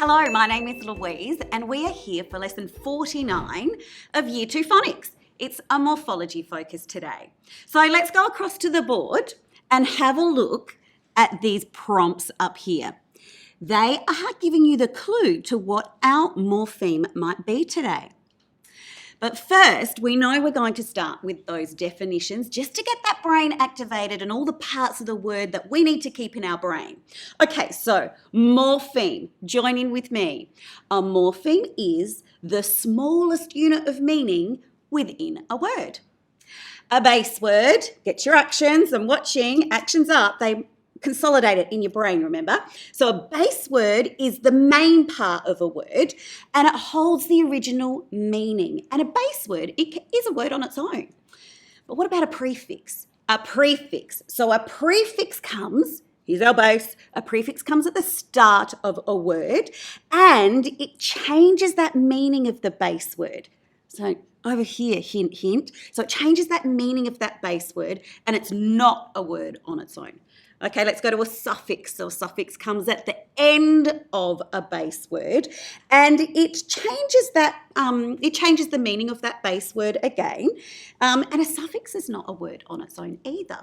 Hello, my name is Louise and we are here for lesson 49 of Year 2 Phonics. It's a morphology focus today. So let's go across to the board and have a look at these prompts up here. They are giving you the clue to what our morpheme might be today. But first, we know we're going to start with those definitions just to get that brain activated and all the parts of the word that we need to keep in our brain. Okay, so morpheme, join in with me. A morpheme is the smallest unit of meaning within a word. A base word, get your actions, I'm watching, actions up, they consolidate it in your brain, remember? So a base word is the main part of a word and it holds the original meaning. And a base word, it is a word on its own. But what about a prefix? A prefix. So a prefix comes, here's our base, a prefix comes at the start of a word and it changes that meaning of the base word. So over here, hint, hint. So it changes that meaning of that base word and it's not a word on its own. Okay, let's go to a suffix. So a suffix comes at the end of a base word and it changes that, it changes the meaning of that base word again. And a suffix is not a word on its own either.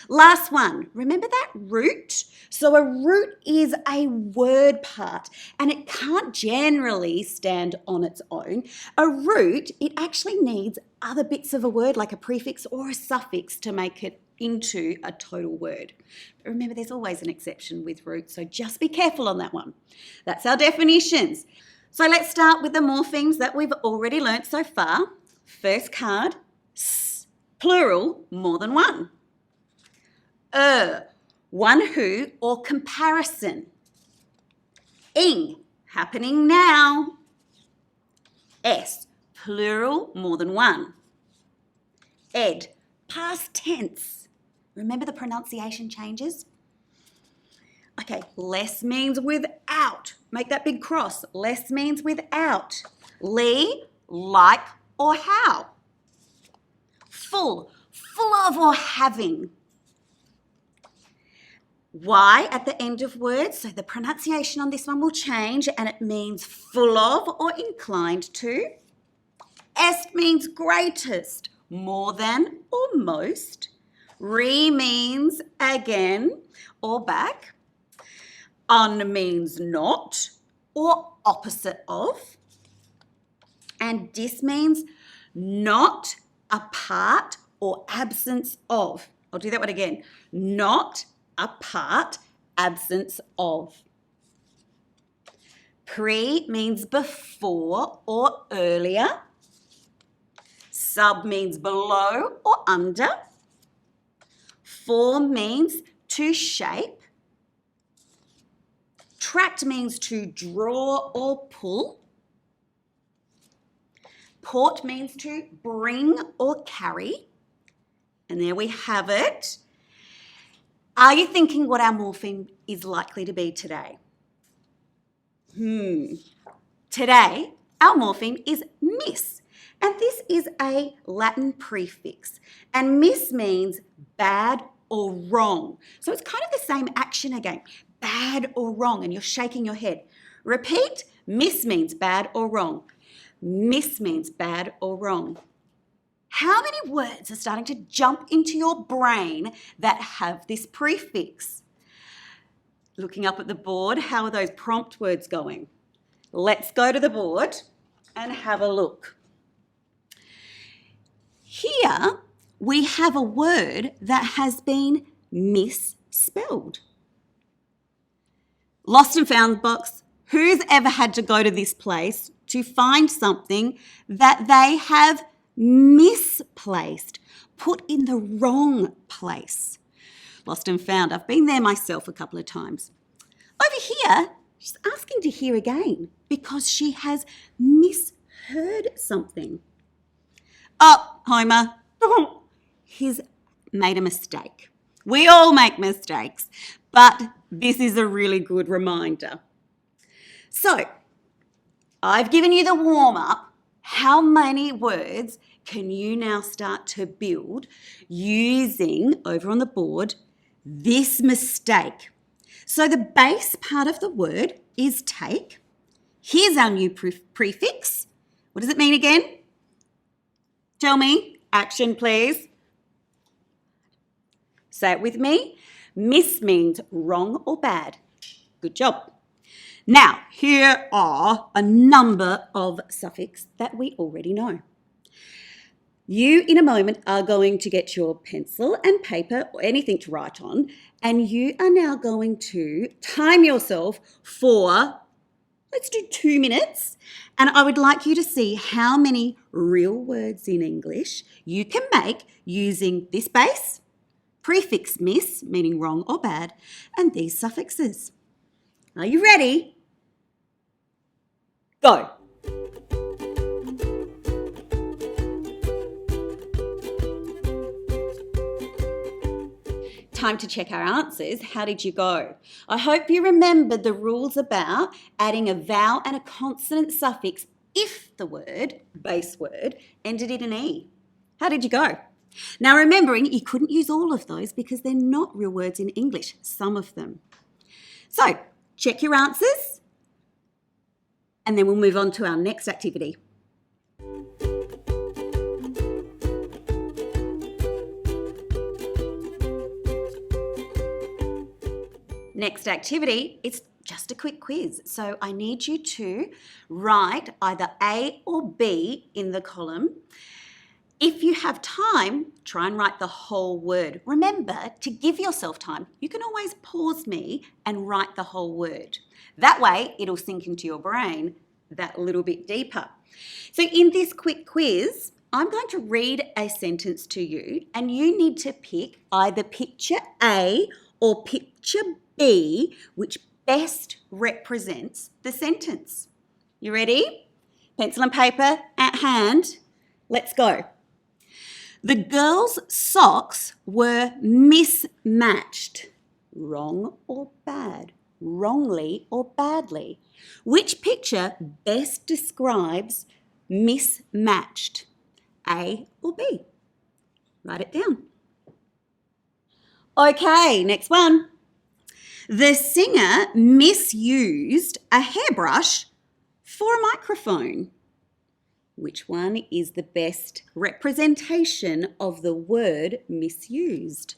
Last one, remember that root? So a root is a word part and it can't generally stand on its own. A root, it actually needs other bits of a word like a prefix or a suffix to make it into a total word. But remember, there's always an exception with roots, so just be careful on that one. That's our definitions. So let's start with the morphemes that we've already learnt so far. First card, s, plural, more than one. One who or comparison. Ing, happening now. S, plural, more than one. Ed, past tense. Remember the pronunciation changes? Okay, less means without. Make that big cross. Less means without. Lee, like or how. Full, full of or having. Y at the end of words, so the pronunciation on this one will change and it means full of or inclined to. Est means greatest, more than or most. Re means again or back. Un means not or opposite of. And dis means not, a part or absence of. I'll do that one again. Not, a part, absence of. Pre means before or earlier. Sub means below or under. Form means to shape. Tract means to draw or pull. Port means to bring or carry. And there we have it. Are you thinking what our morpheme is likely to be today? Today, our morpheme is miss. And this is a Latin prefix. And miss means bad or wrong. So it's kind of the same action again. Bad or wrong. And you're shaking your head. Repeat. Miss means bad or wrong. Miss means bad or wrong. How many words are starting to jump into your brain that have this prefix? Looking up at the board, how are those prompt words going? Let's go to the board and have a look. Here we have a word that has been misspelled. Lost and found box. Who's ever had to go to this place to find something that they have misplaced, put in the wrong place? Lost and found. I've been there myself a couple of times. Over here, she's asking to hear again because she has misheard something. Oh, Homer, he's made a mistake. We all make mistakes, but this is a really good reminder. So, I've given you the warm-up. How many words can you now start to build using, over on the board, this mistake? So the base part of the word is take, Here's our new prefix. What does it mean again? Tell me. Action, please. Say it with me. Miss means wrong or bad. Good job. Now, here are a number of suffixes that we already know. You, in a moment, are going to get your pencil and paper or anything to write on, and you are now going to time yourself for, let's do 2 minutes, and I would like you to see how many real words in English you can make using this base, prefix miss, meaning wrong or bad, and these suffixes. Are you ready? Go. Time to check our answers. How did you go? I hope you remembered the rules about adding a vowel and a consonant suffix if the word, base word, ended in an E. How did you go? Now remembering you couldn't use all of those because they're not real words in English, some of them. So check your answers and then we'll move on to our next activity. Next activity, it's just a quick quiz. So I need you to write either A or B in the column. If you have time, try and write the whole word. Remember to give yourself time. You can always pause me and write the whole word. That way, it'll sink into your brain that little bit deeper. So in this quick quiz, I'm going to read a sentence to you and you need to pick either picture A or picture B, which best represents the sentence. You ready? Pencil and paper at hand. Let's go. The girls' socks were mismatched. Wrong or bad? Wrongly or badly? Which picture best describes mismatched? A or B? Write it down. Okay, next one. The singer misused a hairbrush for a microphone. Which one is the best representation of the word misused?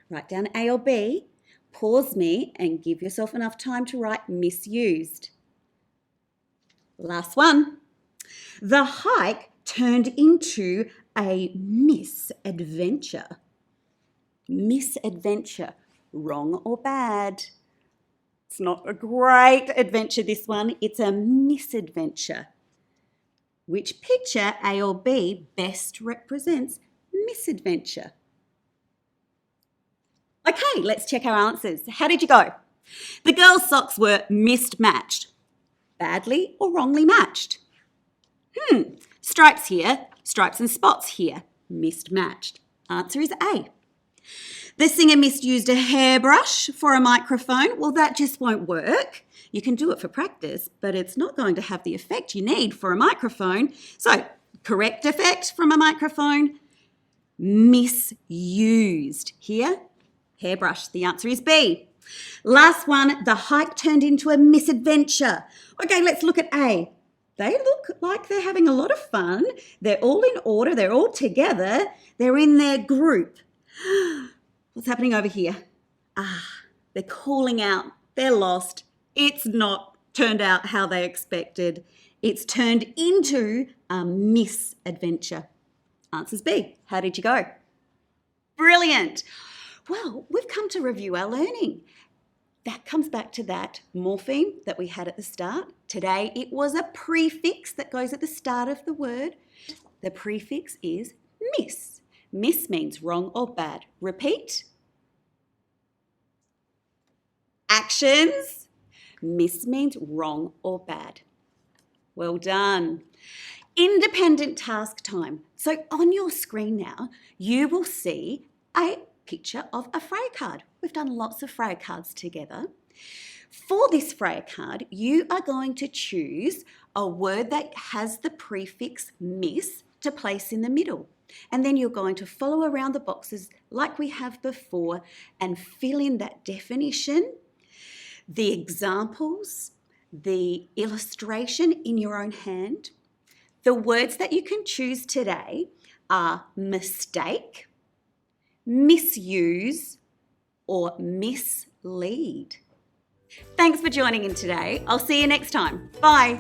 Write down A or B, pause me and give yourself enough time to write misused. Last one. The hike turned into a misadventure. Misadventure, wrong or bad? It's not a great adventure, this one. It's a misadventure. Which picture, A or B, best represents misadventure? Okay, let's check our answers. How did you go? The girls' socks were mismatched. Badly or wrongly matched? Stripes here, stripes and spots here. Mismatched. Answer is A. The singer misused a hairbrush for a microphone. Well, that just won't work. You can do it for practice, but it's not going to have the effect you need for a microphone. So, correct effect from a microphone, misused. Here, hairbrush. The answer is B. Last one, the hike turned into a misadventure. Okay, let's look at A. They look like they're having a lot of fun. They're all in order. They're all together. They're in their group. What's happening over here? They're calling out. They're lost. It's not turned out how they expected. It's turned into a misadventure. Answer's B. How did you go? Brilliant. Well, we've come to review our learning. That comes back to that morpheme that we had at the start. Today it was a prefix that goes at the start of the word. The prefix is miss. Miss means wrong or bad. Repeat. Actions. Miss means wrong or bad. Well done. Independent task time. So on your screen now, you will see a picture of a Freya card. We've done lots of Freya cards together. For this Freya card, you are going to choose a word that has the prefix miss to place in the middle. And then you're going to follow around the boxes like we have before and fill in that definition. the examples, the illustration in your own hand. The words that you can choose today are mistake, misuse, or mislead. Thanks for joining in today. I'll see you next time. Bye.